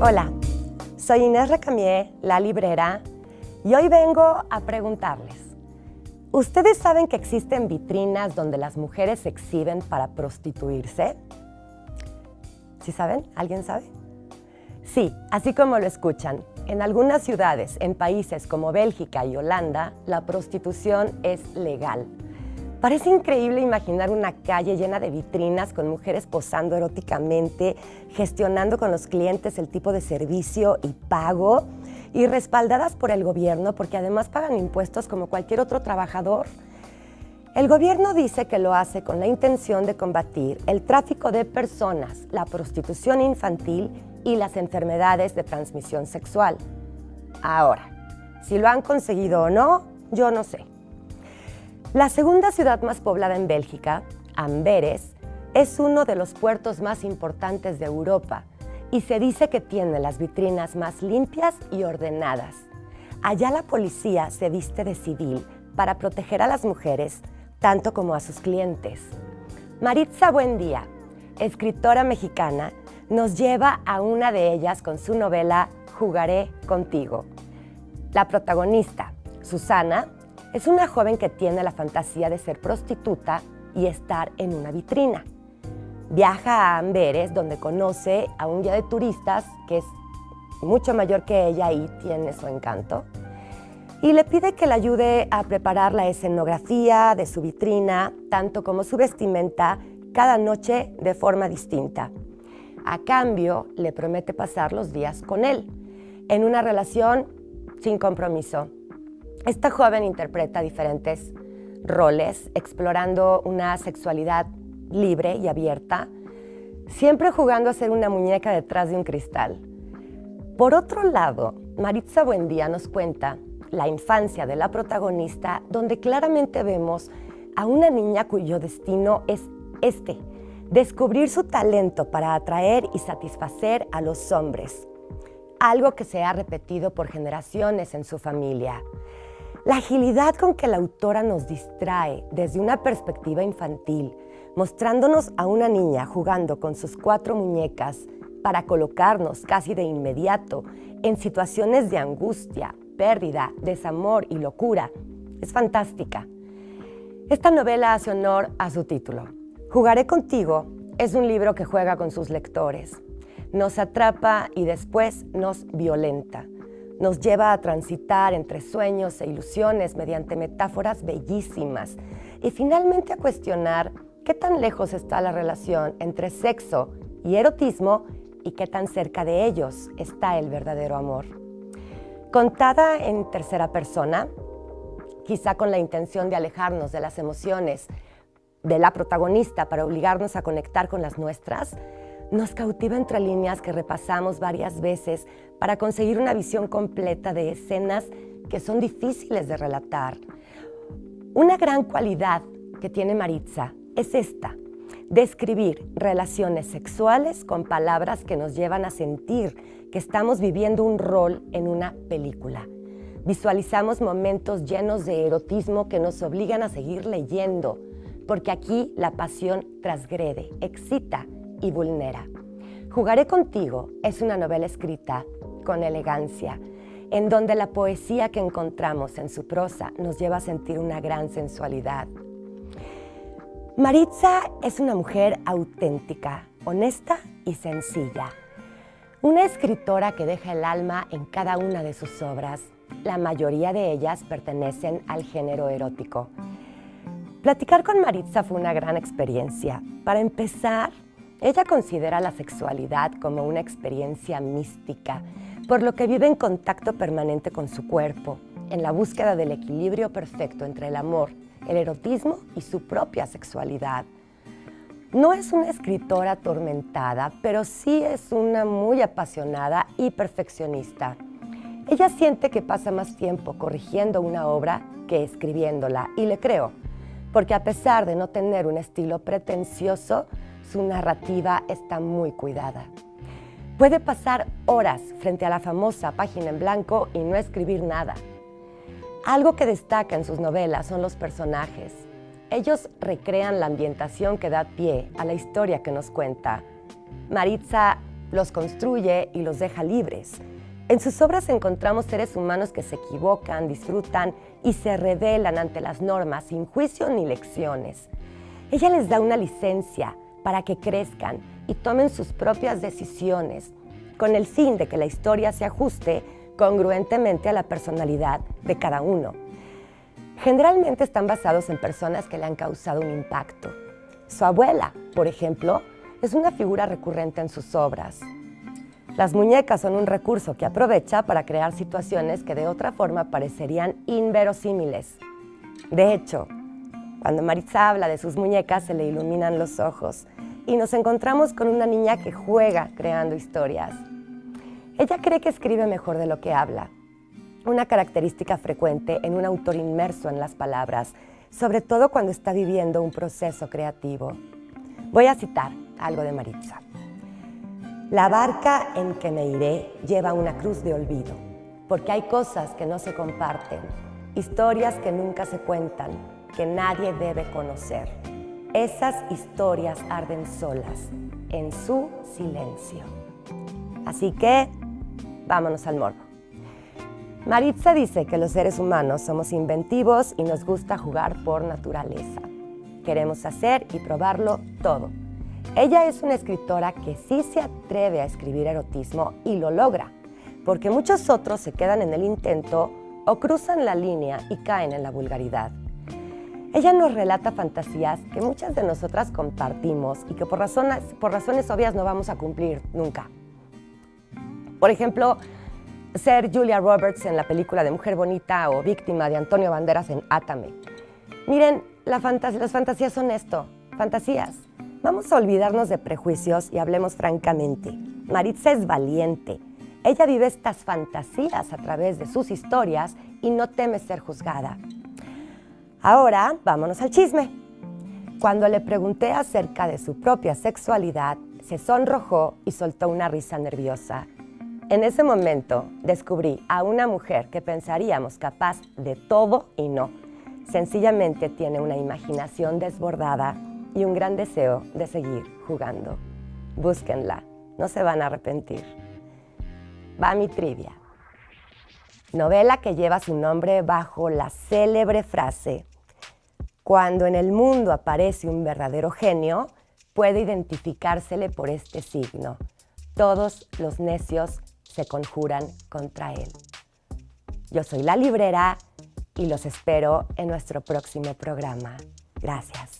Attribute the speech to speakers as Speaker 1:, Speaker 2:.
Speaker 1: Hola, soy Inés Recamier, la librera, y hoy vengo a preguntarles. ¿Ustedes saben que existen vitrinas donde las mujeres se exhiben para prostituirse? ¿Sí saben? ¿Alguien sabe? Sí, así como lo escuchan. En algunas ciudades, en países como Bélgica y Holanda, la prostitución es legal. Parece increíble imaginar una calle llena de vitrinas con mujeres posando eróticamente, gestionando con los clientes el tipo de servicio y pago, y respaldadas por el gobierno porque además pagan impuestos como cualquier otro trabajador. El gobierno dice que lo hace con la intención de combatir el tráfico de personas, la prostitución infantil y las enfermedades de transmisión sexual. Ahora, si lo han conseguido o no, yo no sé. La segunda ciudad más poblada en Bélgica, Amberes, es uno de los puertos más importantes de Europa y se dice que tiene las vitrinas más limpias y ordenadas. Allá la policía se viste de civil para proteger a las mujeres, tanto como a sus clientes. Maritza Buendía, escritora mexicana, nos lleva a una de ellas con su novela Jugaré contigo. La protagonista, Susana, es una joven que tiene la fantasía de ser prostituta y estar en una vitrina. Viaja a Amberes, donde conoce a un guía de turistas que es mucho mayor que ella y tiene su encanto, y le pide que le ayude a preparar la escenografía de su vitrina, tanto como su vestimenta, cada noche de forma distinta. A cambio, le promete pasar los días con él, en una relación sin compromiso. Esta joven interpreta diferentes roles, explorando una sexualidad libre y abierta, siempre jugando a ser una muñeca detrás de un cristal. Por otro lado, Maritza Buendía nos cuenta la infancia de la protagonista, donde claramente vemos a una niña cuyo destino es descubrir su talento para atraer y satisfacer a los hombres, algo que se ha repetido por generaciones en su familia. La agilidad con que la autora nos distrae desde una perspectiva infantil, mostrándonos a una niña jugando con sus 4 muñecas para colocarnos casi de inmediato en situaciones de angustia, pérdida, desamor y locura, es fantástica. Esta novela hace honor a su título. Jugaré contigo es un libro que juega con sus lectores, nos atrapa y después nos violenta. Nos lleva a transitar entre sueños e ilusiones mediante metáforas bellísimas y finalmente a cuestionar qué tan lejos está la relación entre sexo y erotismo y qué tan cerca de ellos está el verdadero amor. Contada en tercera persona, quizá con la intención de alejarnos de las emociones de la protagonista para obligarnos a conectar con las nuestras, nos cautiva entre líneas que repasamos varias veces para conseguir una visión completa de escenas que son difíciles de relatar. Una gran cualidad que tiene Maritza es esta: describir relaciones sexuales con palabras que nos llevan a sentir que estamos viviendo un rol en una película. Visualizamos momentos llenos de erotismo que nos obligan a seguir leyendo, porque aquí la pasión transgrede, excita y vulnera. Jugaré contigo es una novela escrita con elegancia, en donde la poesía que encontramos en su prosa nos lleva a sentir una gran sensualidad. Maritza es una mujer auténtica, honesta y sencilla. Una escritora que deja el alma en cada una de sus obras. La mayoría de ellas pertenecen al género erótico. Platicar con Maritza fue una gran experiencia. Para empezar, ella considera la sexualidad como una experiencia mística, por lo que vive en contacto permanente con su cuerpo, en la búsqueda del equilibrio perfecto entre el amor, el erotismo y su propia sexualidad. No es una escritora atormentada, pero sí es una muy apasionada y perfeccionista. Ella siente que pasa más tiempo corrigiendo una obra que escribiéndola, y le creo, porque a pesar de no tener un estilo pretencioso, su narrativa está muy cuidada. Puede pasar horas frente a la famosa página en blanco y no escribir nada. Algo que destaca en sus novelas son los personajes. Ellos recrean la ambientación que da pie a la historia que nos cuenta. Maritza los construye y los deja libres. En sus obras encontramos seres humanos que se equivocan, disfrutan y se rebelan ante las normas sin juicio ni lecciones. Ella les da una licencia para que crezcan y tomen sus propias decisiones, con el fin de que la historia se ajuste congruentemente a la personalidad de cada uno. Generalmente están basados en personas que le han causado un impacto. Su abuela, por ejemplo, es una figura recurrente en sus obras. Las muñecas son un recurso que aprovecha para crear situaciones que de otra forma parecerían inverosímiles. De hecho, cuando Maritza habla de sus muñecas se le iluminan los ojos y nos encontramos con una niña que juega creando historias. Ella cree que escribe mejor de lo que habla, una característica frecuente en un autor inmerso en las palabras, sobre todo cuando está viviendo un proceso creativo. Voy a citar algo de Maritza. La barca en que me iré lleva una cruz de olvido, porque hay cosas que no se comparten, historias que nunca se cuentan, que nadie debe conocer. Esas historias arden solas, en su silencio. Así que, vámonos al morbo. Maritza dice que los seres humanos somos inventivos y nos gusta jugar por naturaleza. Queremos hacer y probarlo todo. Ella es una escritora que sí se atreve a escribir erotismo y lo logra, porque muchos otros se quedan en el intento o cruzan la línea y caen en la vulgaridad. Ella nos relata fantasías que muchas de nosotras compartimos y que por razones obvias no vamos a cumplir nunca. Por ejemplo, ser Julia Roberts en la película de Mujer Bonita o víctima de Antonio Banderas en Átame. Miren, las fantasías son esto, fantasías. Vamos a olvidarnos de prejuicios y hablemos francamente. Maritza es valiente. Ella vive estas fantasías a través de sus historias y no teme ser juzgada. Ahora, vámonos al chisme. Cuando le pregunté acerca de su propia sexualidad, se sonrojó y soltó una risa nerviosa. En ese momento descubrí a una mujer que pensaríamos capaz de todo y no. Sencillamente tiene una imaginación desbordada y un gran deseo de seguir jugando. Búsquenla, no se van a arrepentir. Va mi trivia. Novela que lleva su nombre bajo la célebre frase: cuando en el mundo aparece un verdadero genio, puede identificársele por este signo: todos los necios se conjuran contra él. Yo soy La Librera y los espero en nuestro próximo programa. Gracias.